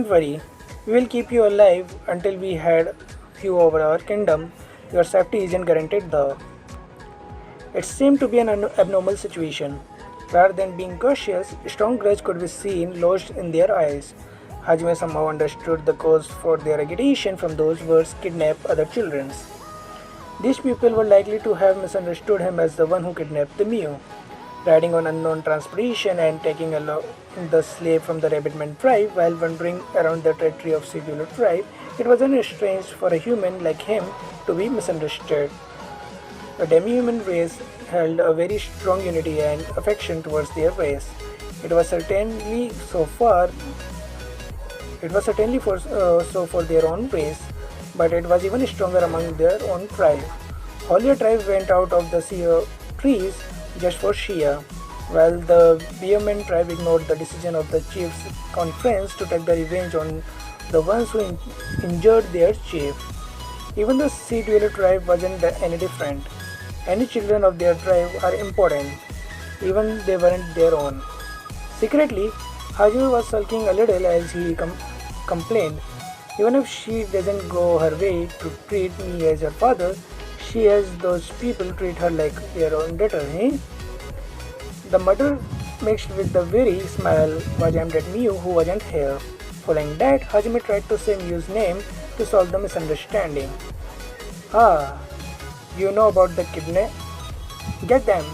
Don't worry, we will keep you alive until we hand you over our kingdom. Your safety isn't guaranteed though. It seemed to be an abnormal situation. Rather than being cautious, a strong grudge could be seen lodged in their eyes. Hajime somehow understood the cause for their agitation from those words kidnap other children. These people were likely to have misunderstood him as the one who kidnapped the Mio. Riding on unknown transportation and taking along the slave from the Rabbitman tribe while wandering around the territory of Sibular tribe, it wasn't strange for a human like him to be misunderstood. The demi-human race held a very strong unity and affection towards their race. It was certainly so far. It was certainly so for their own race, but it was even stronger among their own tribe. Holia tribe went out of the trees just for Shia, while the Beoman tribe ignored the decision of the chiefs' conference to take the revenge on the ones who injured their chief. Even the Sea Dweller tribe wasn't any different. Any children of their tribe are important, even they weren't their own. Secretly, Hajime was sulking a little as he complained. Even if she doesn't go her way to treat me as her father, she has those people treat her like their own daughter, eh? The mutter mixed with the weary smile was aimed at Miu who wasn't here. Following that, Hajime tried to say Miu's name to solve the misunderstanding. Ah, you know about the kidnap? Get them.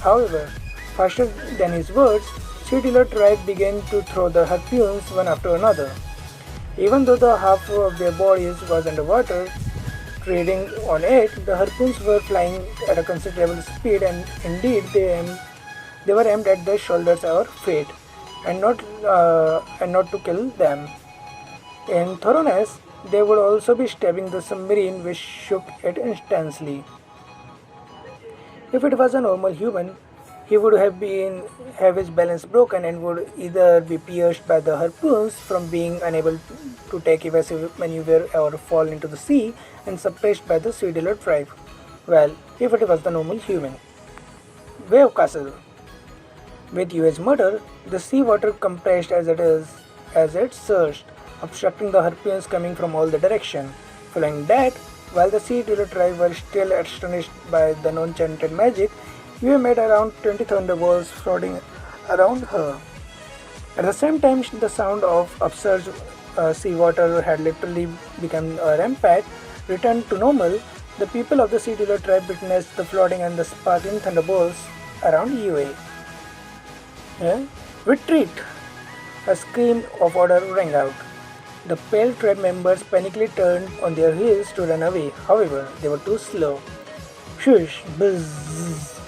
However, faster than his words, Seedler tribe began to throw the harpoons one after another. Even though the half of their bodies was underwater, trading on it, the harpoons were flying at a considerable speed and indeed they were aimed at the shoulders or feet and not to kill them. In thoroughness, they would also be stabbing the submarine which shook it instantly. If it was a normal human, he would have his balance broken and would either be pierced by the harpoons from being unable to take evasive maneuver or fall into the sea and suppressed by the Swediler tribe. Well, if it was the normal human. Wave Castle. With US murder, the seawater compressed as it surged, obstructing the harpoons coming from all the direction. Following that, while the Sea Dweller tribe were still astonished by the non-chanted magic, we made around 20 thunderbolts floating around her. At the same time, the sound of upsurge seawater had literally become a rampant. Returned to normal, the people of the Sea Dweller tribe witnessed the floating and the sparkling thunderbolts around UA. Yeah? Retreat! A scream of order rang out. The pale tribe members panically turned on their heels to run away. However, they were too slow. Shush! Buzz!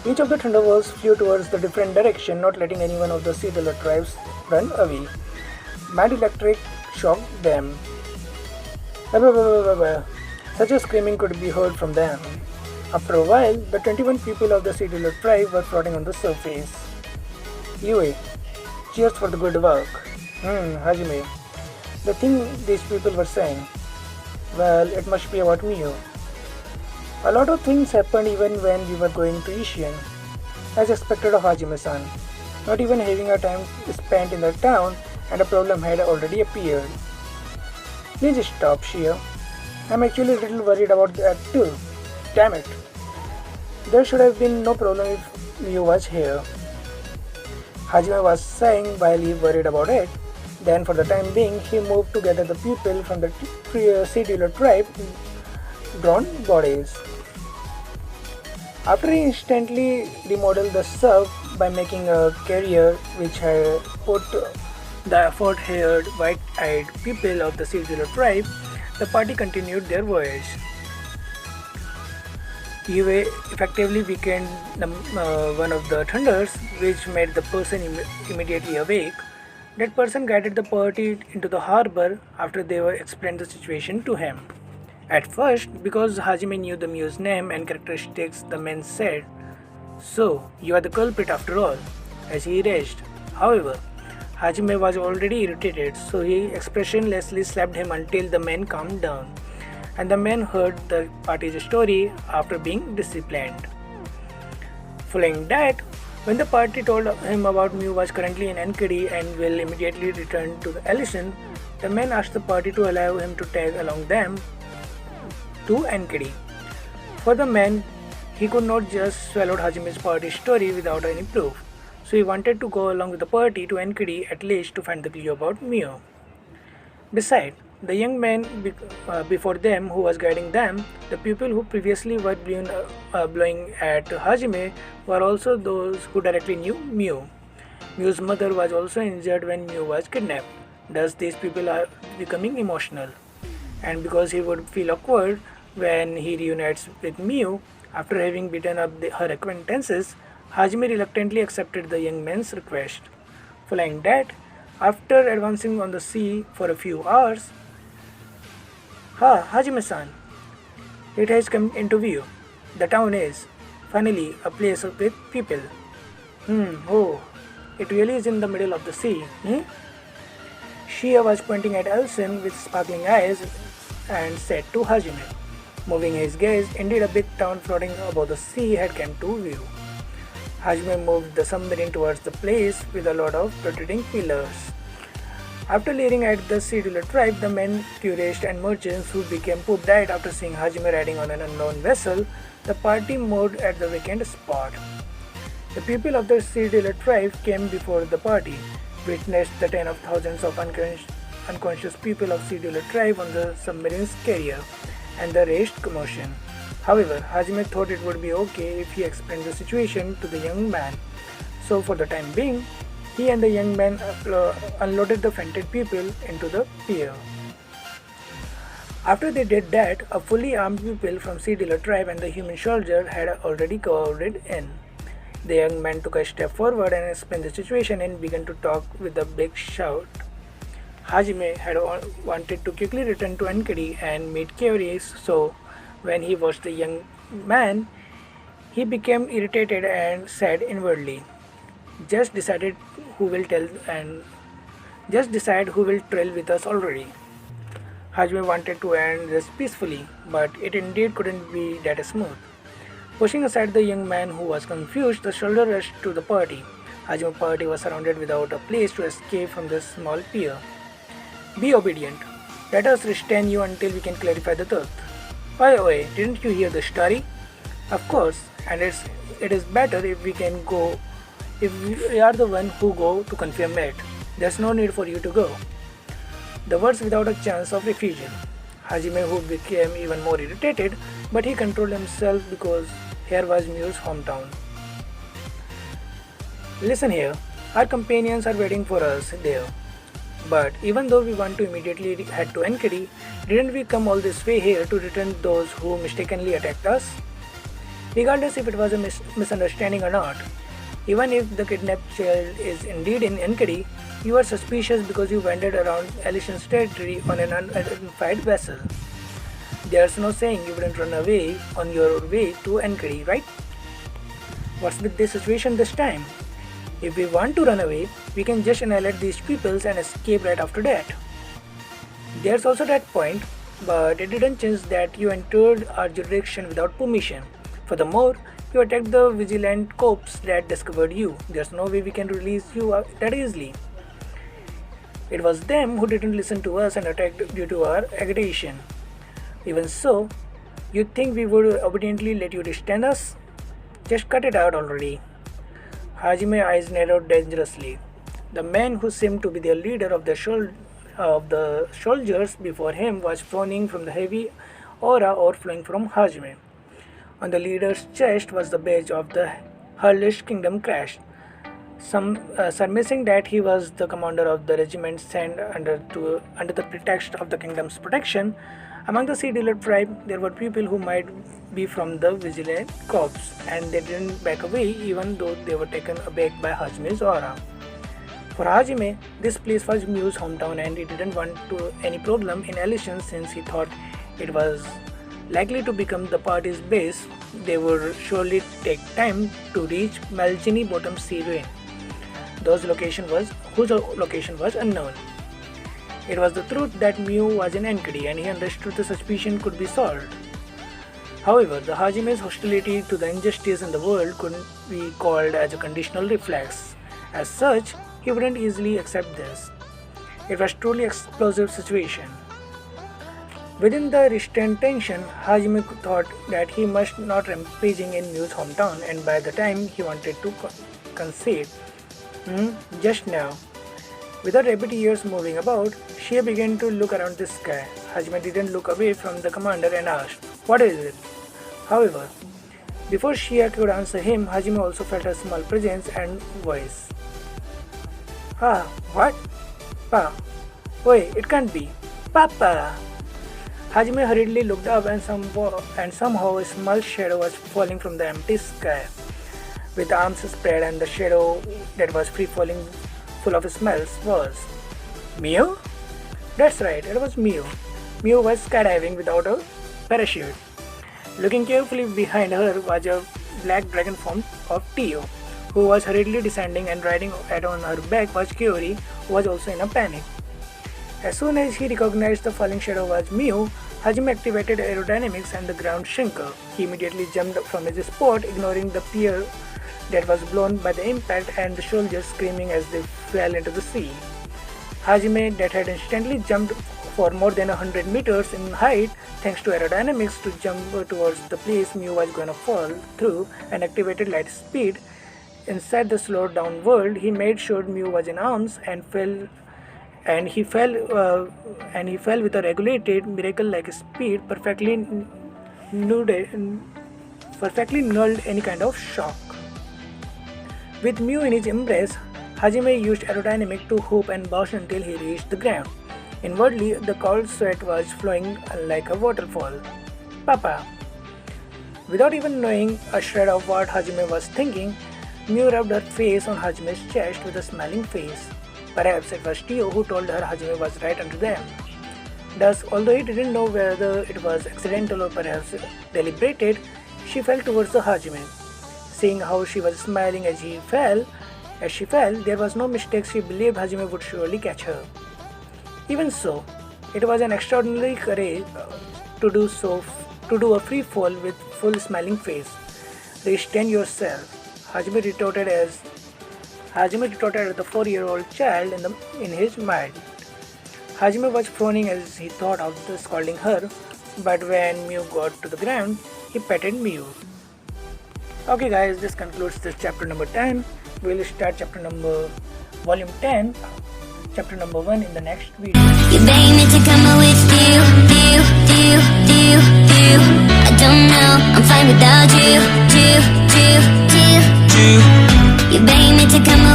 Each of the thunderbolts flew towards the different direction, not letting any one of the Sea Dweller tribes run away. Mad electric shocked them. Such a screaming could be heard from them. After a while, the 21 people of the Sea Dweller tribe were floating on the surface. Yue, cheers for the good work. Hajime. The thing these people were saying. Well, it must be about Miyo. A lot of things happened even when we were going to Ishian, as expected of Hajime-san. Not even having a time spent in the town and a problem had already appeared. Please stop, Shia. I'm actually a little worried about that too. Damn it. There should have been no problem if Miyo was here. Hajime was saying while he worried about it. Then for the time being, he moved to gather the people from the Sea Dweller tribe drawn bodies. After he instantly remodeled the sub by making a carrier which had put the short-haired, white-eyed people of the Sea Dweller tribe, the party continued their voyage. Yue effectively weakened one of the thunders, which made the person immediately awake. That person guided the party into the harbor after they were explained the situation to him. At first, because Hajime knew the Miu's name and characteristics, the man said, "So, you are the culprit after all," as he raged. However, Hajime was already irritated, so he expressionlessly slapped him until the man calmed down, and the man heard the party's story after being disciplined. Following that, When the party told him about Mew was currently in Enkidu and will immediately return to the Elysian, the men asked the party to allow him to tag along them to Enkidu. For the man, he could not just swallow Hajime's party story without any proof, so he wanted to go along with the party to Enkidu at least to find the clue about Mew. Besides, the young man before them who was guiding them, the people who previously were blowing at Hajime, were also those who directly knew Mew. Mew's mother was also injured when Mew was kidnapped. Thus, these people are becoming emotional. And because he would feel awkward when he reunites with Mew after having beaten up her acquaintances, Hajime reluctantly accepted the young man's request. Following that, after advancing on the sea for a few hours, Hajime-san, it has come into view. The town is, finally, a place with people. Oh, it really is in the middle of the sea. Shia was pointing at Elsin with sparkling eyes and said to Hajime, moving his gaze, indeed a big town floating above the sea had come to view. Hajime moved the submarine towards the place with a lot of rotating pillars. After leering at the Sea Dweller tribe, the men, tourists and merchants who became poop-eyed after seeing Hajime riding on an unknown vessel, the party moored at the vacant spot. The people of the Sea Dweller tribe came before the party, witnessed the 10 of thousands of unconscious people of Sea Dweller tribe on the submarine's carrier, and the raised commotion. However, Hajime thought it would be okay if he explained the situation to the young man. So for the time being, he and the young man unloaded the fainted people into the pier. After they did that, a fully armed people from Sea Dweller tribe and the human soldier had already crowded in. The young man took a step forward and explained the situation and began to talk with a big shout. Hajime had wanted to quickly return to Enkidu and meet Kaori, so when he watched the young man, he became irritated and said inwardly, Just decide who will trail with us already. Hajime wanted to end this peacefully, but it indeed couldn't be that smooth. Pushing aside the young man who was confused, the soldier rushed to the party. Hajime's party was surrounded without a place to escape from this small pier. Be obedient. Let us restrain you until we can clarify the truth. Oi, didn't you hear the story? Of course, and it is better if we are the one who go to confirm it. There's no need for you to go. The words without a chance of refusal. Hajime, who became even more irritated, but he controlled himself because here was Mew's hometown. Listen here, our companions are waiting for us there. But even though we want to immediately head to Enkidu, didn't we come all this way here to return those who mistakenly attacked us? Regardless if it was a misunderstanding or not, even if the kidnapped child is indeed in Enkidu, you are suspicious because you wandered around Elysian's territory on an unidentified vessel. There's no saying you wouldn't run away on your way to Enkidu, right? What's with this situation this time? If we want to run away, we can just annihilate these peoples and escape right after that. There's also that point, but it didn't change that you entered our jurisdiction without permission. Furthermore, you attacked the vigilant corps that discovered you. There's no way we can release you that easily. It was them who didn't listen to us and attacked due to our agitation. Even so, you think we would obediently let you restrain us? Just cut it out already. Hajime's eyes narrowed dangerously. The man who seemed to be the leader of the soldiers before him was frowning from the heavy aura overflowing from Hajime. On the leader's chest was the badge of the Hellish Kingdom Crash, surmising that he was the commander of the regiment sent under the pretext of the kingdom's protection. Among the Sea Dweller tribe, there were people who might be from the vigilant corps, and they didn't back away even though they were taken aback by Hajime's aura. For Hajime, this place was Mew's hometown and he didn't want any problem in Elysian since he thought it was likely to become the party's base. They would surely take time to reach Malgini Bottom Sea Ruin, whose location was unknown. It was the truth that Mew was in Enkidu and he understood the suspicion could be solved. However, the Hajime's hostility to the injustice in the world could be called as a conditional reflex. As such, he wouldn't easily accept this. It was truly explosive situation. Within the restrained tension, Hajime thought that he must not rampaging in Mew's hometown, and by the time he wanted to concede, just now. With her rabbit ears moving about, Shia began to look around the sky. Hajime didn't look away from the commander and asked, "What is it?" However, before Shia could answer him, Hajime also felt a small presence and voice. Ah, what? Pa. Oi, it can't be. Papa! Hajime hurriedly looked up and somehow a small shadow was falling from the empty sky. With arms spread and the shadow that was free falling full of smells was Mew? That's right, it was Mew. Mew was skydiving without a parachute. Looking carefully behind her was a black dragon form of Tio, who was hurriedly descending, and riding on her back was Kyori, who was also in a panic. As soon as he recognized the falling shadow was Mew, Hajime activated aerodynamics and the ground shrinker. He immediately jumped from his spot, ignoring the pier that was blown by the impact and the soldiers screaming as they fell into the sea. Hajime, that had instantly jumped for more than 100 meters in height thanks to aerodynamics to jump towards the place Mew was going to fall through, and activated light speed. Inside the slowed down world, he made sure Mew was in arms and he fell with a regulated miracle-like speed, perfectly nulled any kind of shock. With Mew in his embrace, Hajime used aerodynamic to hoop and bounce until he reached the ground. Inwardly, the cold sweat was flowing like a waterfall. Papa! Without even knowing a shred of what Hajime was thinking, Mew rubbed her face on Hajime's chest with a smiling face. Perhaps it was Tio who told her Hajime was right under them. Thus, although he didn't know whether it was accidental or perhaps deliberated, she fell towards the Hajime. Seeing how she was smiling as she fell, there was no mistake. She believed Hajime would surely catch her. Even so, it was an extraordinary courage to do a free fall with full smiling face. Restrain yourself, Hajime retorted at the 4-year-old child in his mind. Hajime was frowning as he thought of scolding her, but when Mew got to the ground, he petted Mew. Okay guys, this concludes this chapter number 10. We will start volume 10, chapter number 1 in the next video. You beg me to come with you. I don't know, I'm fine without you. You beg me to come